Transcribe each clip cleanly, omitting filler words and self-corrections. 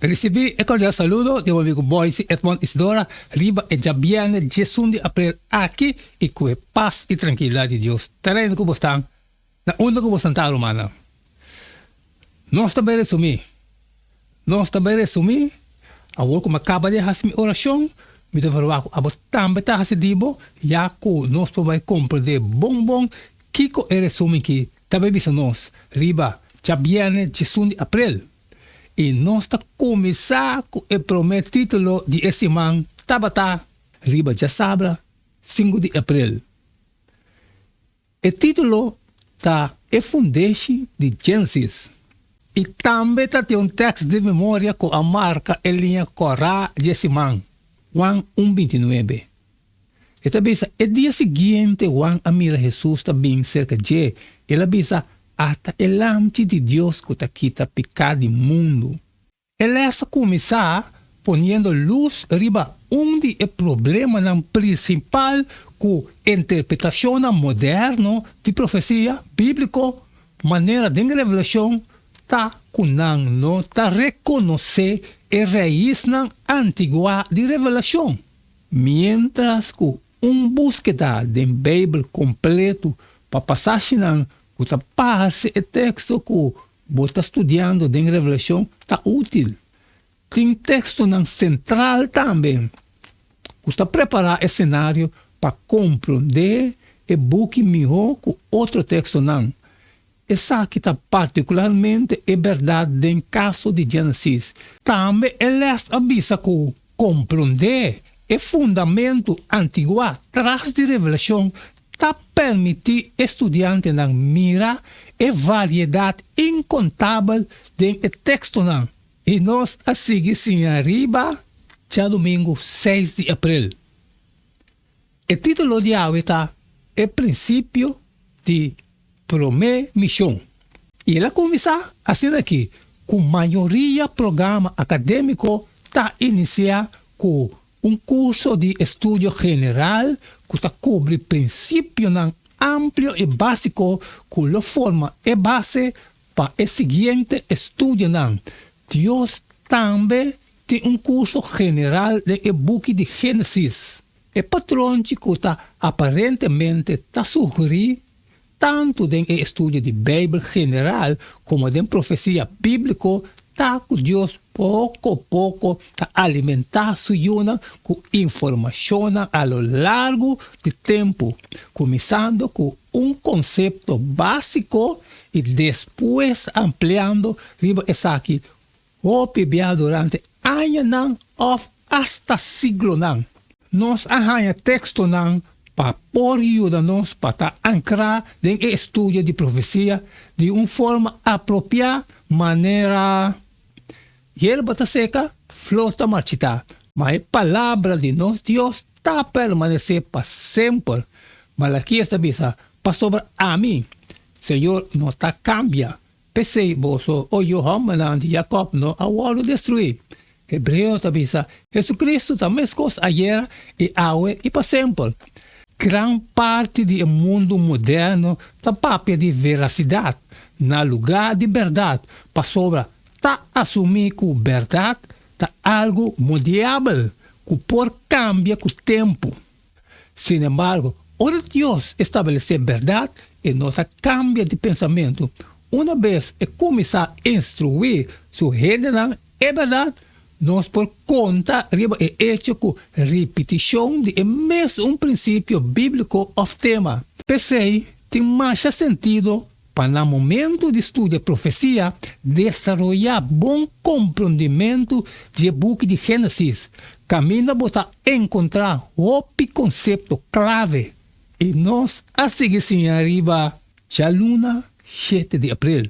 Recibí el cordial saludo de mi amigo Boise Edmond Isidora, riba e già viene 10 de abril aqui e com paz e tranquilidade de Deus. Terreno que você na onda que você está, romana. Nós também resumir, a hora como acaba de fazer minha oração, me deve falar, a botar também está fazendo dibo, já que nós podemos compreender bom, que é resumo que também bisa nós, riba, já viene 10 de abril. E nós está começar com o primeiro título de esse man, Tabata, riba já sabra, 5 de abril. O título está a fundation de Gênesis. E também tem um texto de memória com a marca em linha corá de esse man, Juan 1:29. E também o dia seguinte, Juan mira Jesus está bem cerca de ele bisa hasta el lamche de Dios que te quita pecado del mundo. Él es começar poniendo luz arriba onde el problema principal con interpretación moderna de profecía bíblico, manera de revelación, ta kunan no ta reconocer el raíz antigua de revelación. Mientras que búsqueda de Bíblia completo para pasar o passe o texto que você está estudando de revelação está útil. Tem texto central também. Você está preparar o cenário para compreender e buscar melhor com outro texto não. Essa aqui está particularmente é verdade em caso de Gênesis. Também ele avisa que compreender o fundamento antigo atrás de revelação está permitir estudiante não mira a variedade incontável de texto não. E nós a seguir sim arriba já domingo 6 de abril. O título de hoje está o princípio de primeira missão. E ela começa assim aqui, com maioria programa acadêmico está iniciar com curso de estudo general que cobre princípio amplo e básico que forma e base para o seguinte estudo. Deus também tem curso general de e-book de Gênesis. O patrão que aparentemente está sugerindo tanto no estudo de Bíblia general como de profecia bíblica, está com Deus pouco a pouco a alimentar sua alma com informação a lo largo do tempo, começando com conceito básico e depois ampliando essa aqui, durante anos ou hasta siglo. Nós arranha texto para por ajuda-nos para ancrar no estudo de profecia de uma forma apropriada, maneira hierba está seca, flor está marchita, mas a palavra de nosso Deus está permanecer para sempre. Malaquias está bisa, para sobre a mim, Senhor não está cambia. Pensei, boso, o Johan de Jacob não agora destruir. Hebreu está bisa, Jesus está mesma coisa ayer e hoje e para sempre. Gran parte do mundo moderno está papel de veracidade, na lugar de verdade, para sobre está assumir que a verdade está algo modiável, que por cambia com o tempo. Sin embargo, ora Deus estabelecer verdade e nós cambia de pensamento. Uma vez e começar a instruir sua rede é verdade, nós por conta é hecho com repetição de mesmo princípio bíblico of tema. Pensei, tem mais sentido para no momento de estudo de profecia, desenvolver bom compreendimento do book de Gênesis. Caminho para encontrar o conceito clave. E nós, a seguir, sim, arriba, já luna 7 de abril.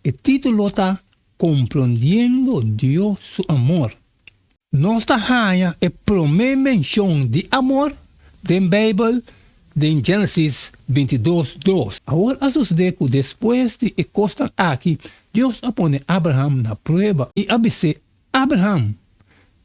O título está Compreendendo Deus su amor. Nós arranha a primeira menção de amor da Bíblia, em Gênesis 22:2. Agora sucede que depois de encostar aqui, Deus põe Abraham na prova e avisa Abraham.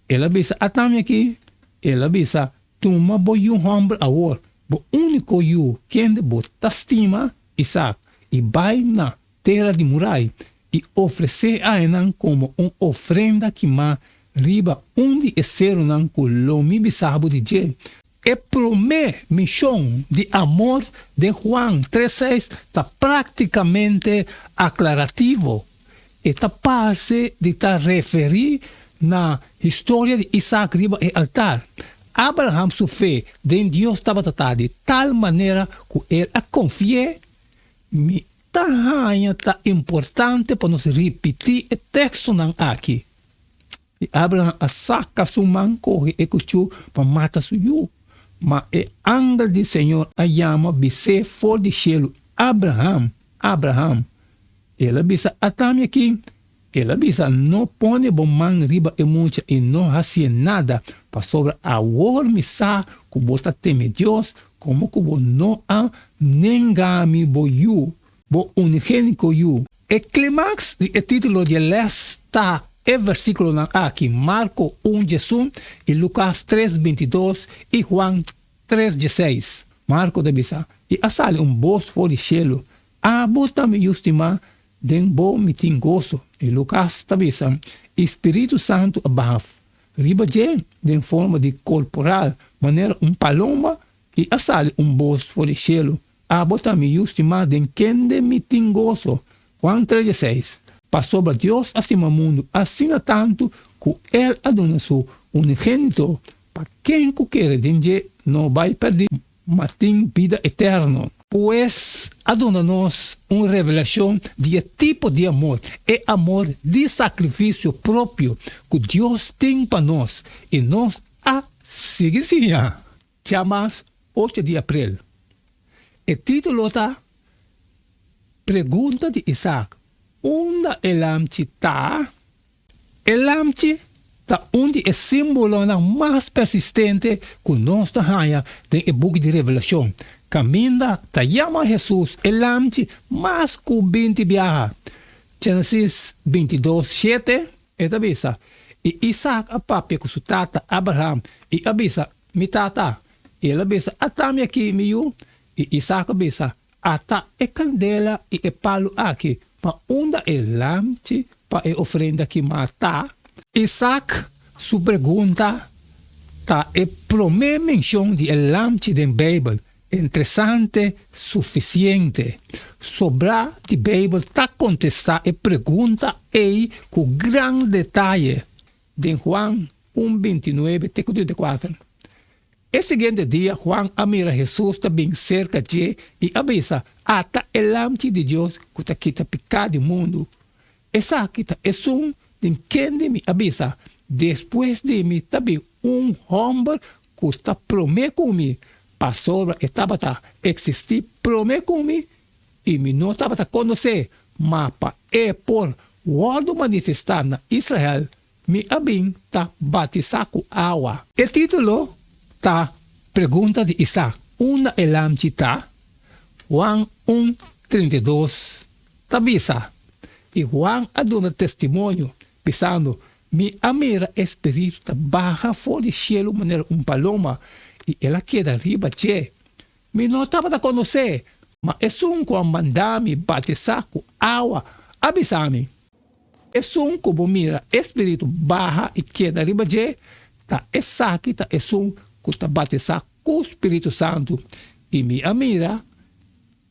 Ele avisa também aqui, ele avisa, toma boi homem agora, o único eu quem bota estima Isaac e vai na terra de Morai e oferecer a enan como uma ofrenda que ma riba onde é ser nan kulomi bisabo de je. E promê missão de amor de Juan 3:6 está praticamente aclarativo. E está parte de estar referir na história de Isaac riba e altar. Abraham sua fé em Deus estava tratada de tal maneira que ele a confia. Tá importante para nós repetir o texto não aqui. E Abraham a saca sua mão, corre e cutiu para matar seu. Mas o anjo do Senhor a chama bise fora de cielo. Abraham. Ele bisa atame aqui. Ele bisa não põe bom mão riba e muita e não fazia nada para sobre a misa que bota teme Deus como que não a nengami boyu. Bo unigênico yu. O clímax do título de está é versículo aqui, Marco 1:1 e Lucas 3:22 e Juan 3:16. Marco de bisa e asale voz fora de cielo. Bota-me justima den bo mitingoso e Lucas tabisa Espírito Santo abaf. Riba je den forma de corporal, maneira paloma e asale voz fora de cielo. Bota-me justima den kende mitingoso. Juan 3:16. Para sobre Deus acima mundo, assim tanto que Ele adona seu unigênito, para quem quer denje não vai perder, mas tem vida eterna. Pois adona-nos uma revelação de tipo de amor, é amor de sacrifício próprio que Deus tem para nós e nós a seguir. Chamas 8 de abril. O título está Pergunta de Isaac. Onde o lamchi está? O lamchi está onde é símbolo mais persistente que nós temos no book de Revelação. Caminha, está chama Jesus, o lamchi mais que 20 viaja. Gênesis 22:7, é avisa. E Isaac a papi com sua tata Abraham, e avisa, mi tata. Ele avisa, atame aqui, miu. E Isaac avisa, ata e candela e palo aqui. Mas onde é lamchi para a ofrenda que mata? Isaac, sua pergunta, tá é primeira menção de lamchi da Bíblia. Interessante, suficiente. Sobra de Bíblia está contestar a pergunta aí com grande detalhe. De Juan 1:29-34. O seguinte dia, Juan mira Jesus também cerca de e avisa, ata o lamchi de Deus que está quita pecado do mundo. Essa quita é de quem me avisa, depois de mim também homem que está prometendo comigo, para sobre estava a existir prometendo comigo, e me não estava a conhecer, mas para por word manifestar na Israel, me abim está batizado com água. O título tá pergunta de Isaac. Onde é lamchi está? Juan 1:32. Tabisa. E Juan aduna testemunho, pensando, mi amira espírito tá baja fora do cielo, maneira paloma, e ela queda riba che. Me não estava a conhecer, mas é com mandar-me batizar com água, avisar-me. É como mira espírito baja e queda riba che, tá essa aqui tá que está batizado com o Espírito Santo e me amira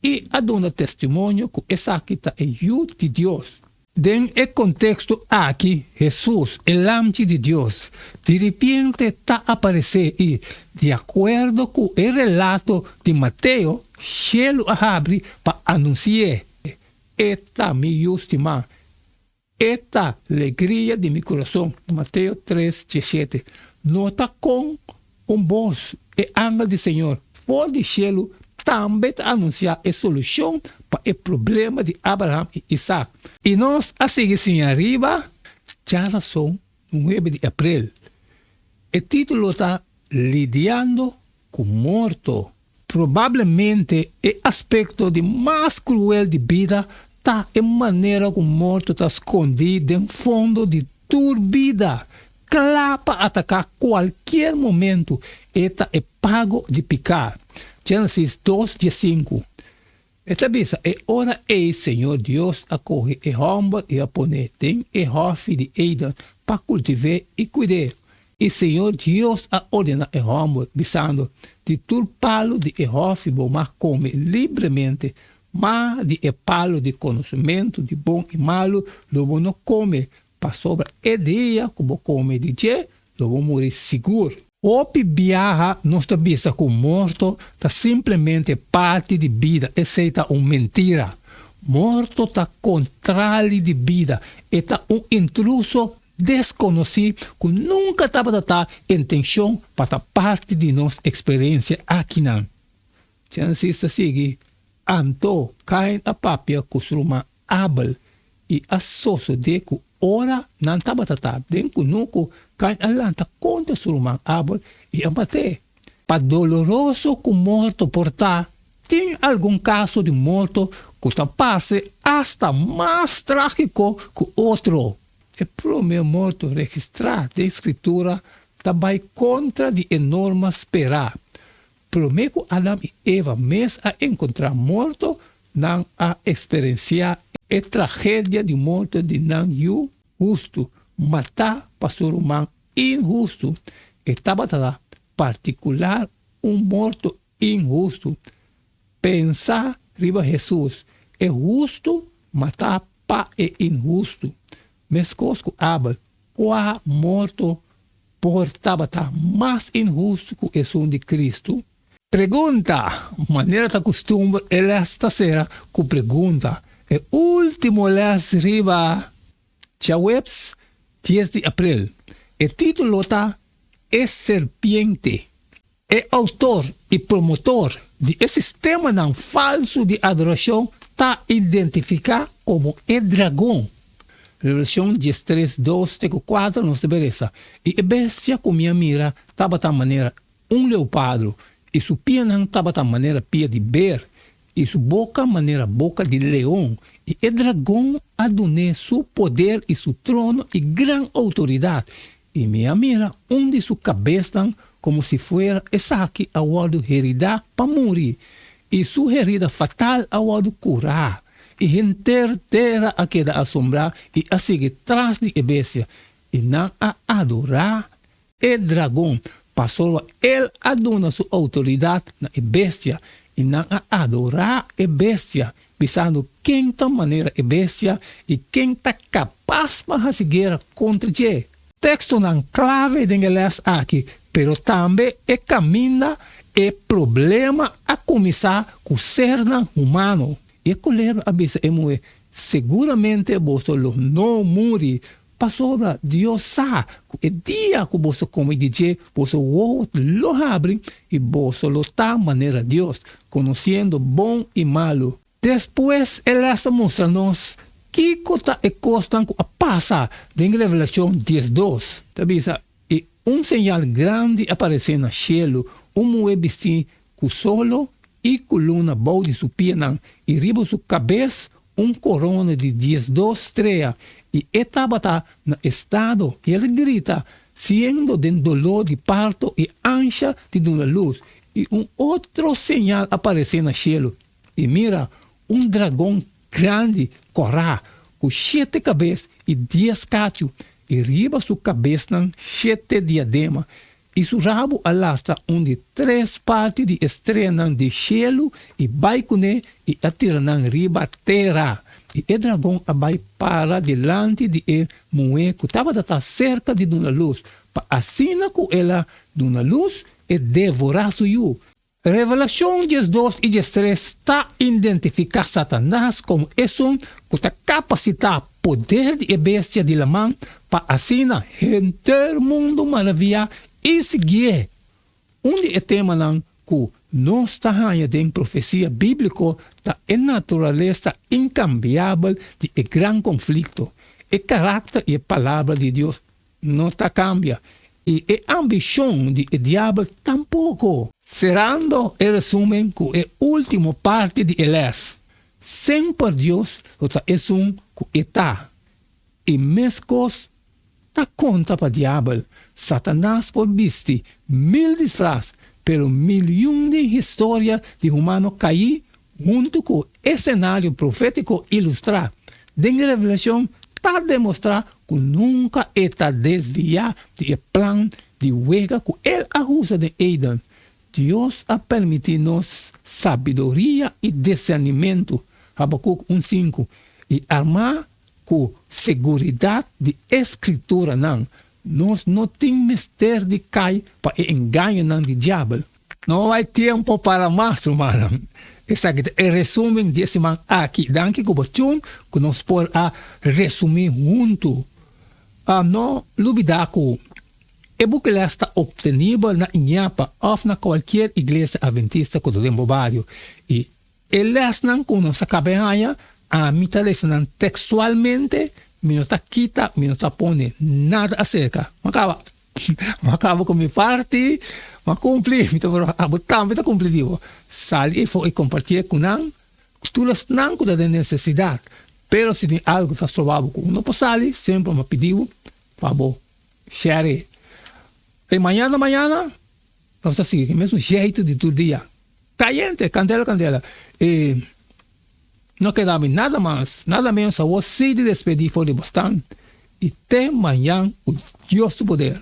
e aduna testemunho que essa aqui está em de Deus. Dentro do contexto aqui, Jesus, o lamchi de Deus, de repente está aparecendo e, de acordo com o relato de Mateus, cielo abre para anunciar esta minha última, esta alegria de meu coração. Mateus 3:17. Nota com voz e anjo do Senhor fora do cielo também anunciar a solução para o problema de Abraão e Isaac. E nós, a seguir assim arriba, já são 9 de abril. O título está Lidiando com morto. Provavelmente o aspecto de mais cruel de vida está em maneira como o morto está escondido no fundo de tua vida. Claro para atacar qualquer momento. Eta é pago de picar. Gênesis 2:5. Esta vez é hora Senhor Deus a correr e romba e a poner tem e hofe de Eden para cultivar e cuidar. E Senhor Deus a ordena e romba, visando de tur palo de e hofe bom mas come livremente, mas de e palo de conhecimento de bom e malo, lobo não come, para sobra e dia como come de je, lobo morrer seguro. Opi viaja nossa vista com morto, está simplesmente parte de vida, exceto uma mentira. Morto está contrário de vida, está intruso desconhecido que nunca estava dando intenção para estar parte de nossa experiência aqui. Chance está seguir, anto cai a papia costuma Abel e a soço de que ora não estava dando, dentro nunca cai a lanta contra suruma Abel e a bater. Para doloroso que morto portar, tem algum caso de morto que está passe hasta mais trágico que outro. E para o meu morto registrado da escritura também contra de enorme esperar. Prometo Adão e Eva mesmo a encontrar morto, não a experienciar a tragédia de morte de não justo, matar pastor humano injusto. Estava particular morto injusto. Pensar riba Jesus é justo, matar pa é injusto. Mescosco Abel, qual morto portava mais injusto que o som de Cristo? Pergunta, maneira da costume, esta será com pergunta. E último les riba, Chawebs, 10 de abril. O título está É Serpiente. É autor e promotor de esse sistema não falso de adoração está identificado como o dragão. Revelação 13, 2, 4, nos beleza. E a bestia com minha mira estava da maneira leopardo, e sua pia estava da maneira pia de ber, e sua boca maneira boca de leão, e o dragão adonou seu poder e seu trono e grande autoridade. E minha mira de sua cabeça como se fosse Isaac a wado herida para morrer, e sua herida fatal a wado curar. E gente terra a queda assombrar e a seguir atrás de bestia e não a adorar o dragão. Passou ele adona sua autoridade na bestia e não a adorar a bestia, pensando quem tá maneira a bestia e quem está capaz para seguir contra ele. Texto não clave de inglês aqui, pero também é caminho e problema a começar com o ser humano. E colher a bisa é seguramente você não morre. Passou Deus sabe que o dia que você come de dia, você lo abre e você lo tá maneira Deus, conhecendo bom e malo. Depois ele está mostrando-nos que coisa é constante a passar em Revelação 10:2. Tabisa e sinal grande aparece no cielo, mulher vestida com solo e coluna boa de sua pierna, e riba sua cabeça corona de 12 estrelas, e estava no estado, e ele grita, sendo de dolor de parto e ansia de uma luz, e outro sinal aparece no cielo, e mira, dragão grande, corá, com 7 cabeças e 10 cachos, e riba sua cabeça 7 diademas, e seu rabo alastra onde 3 partes de estrela de cielo e vai com ele e atira na riba terra. E o dragão vai para delante de ele, mulher que estava cerca de uma luz, para assim com ela de uma luz e devorar sua. Revelação 12 e 13 está identificando Satanás como esse que está capacitado poder de bestia de la mão para assim o mundo maravilha e seguir. De tema que não está em profecia bíblica da natureza incambiável de grande conflito. O caráter e a palavra de Deus não está cambia. E a ambição do diabo tampouco. Cerrando o resumen com a última parte de Elés. Sempre Deus é que está. E mesmo está contra para o diabo. Satanás por viste 1000 disfraz, pero milhões de histórias de humano cair junto com o cenário profético ilustrar, dentro da revelação, está demonstrar que nunca está desviar do plano de huelga que ele ajusta de Eden. Deus a permitir-nos sabedoria e discernimento, Habacuc 1:5, e armar com segurança de escritura, não. Nós não temos mistério de cair para engano não de diabo. Não há tempo para mais, mano. Esse é o resumo desse man aqui. Danke que que nós podemos resumir junto. Não duvidar que o book está obtenível na Inhapa ou na qualquer igreja adventista que do barrio. E ele não com nossa cabeça, a mitad textualmente, me não está quita, me não está põe nada acerca. Acaba com minha parte, mas cumpri, me está cumprido. Sali e foi compartilhar com nós, tu não cuida da necessidade, pero se tem algo que está trovado com não pode sair, sempre me pediu, por favor, share. E amanhã, nós vamos seguir o mesmo jeito de todo dia. Caliente, candela. E não quedava nada mais, nada menos a você de despedir, foi de bastante. E até amanhã, o Deus do poder.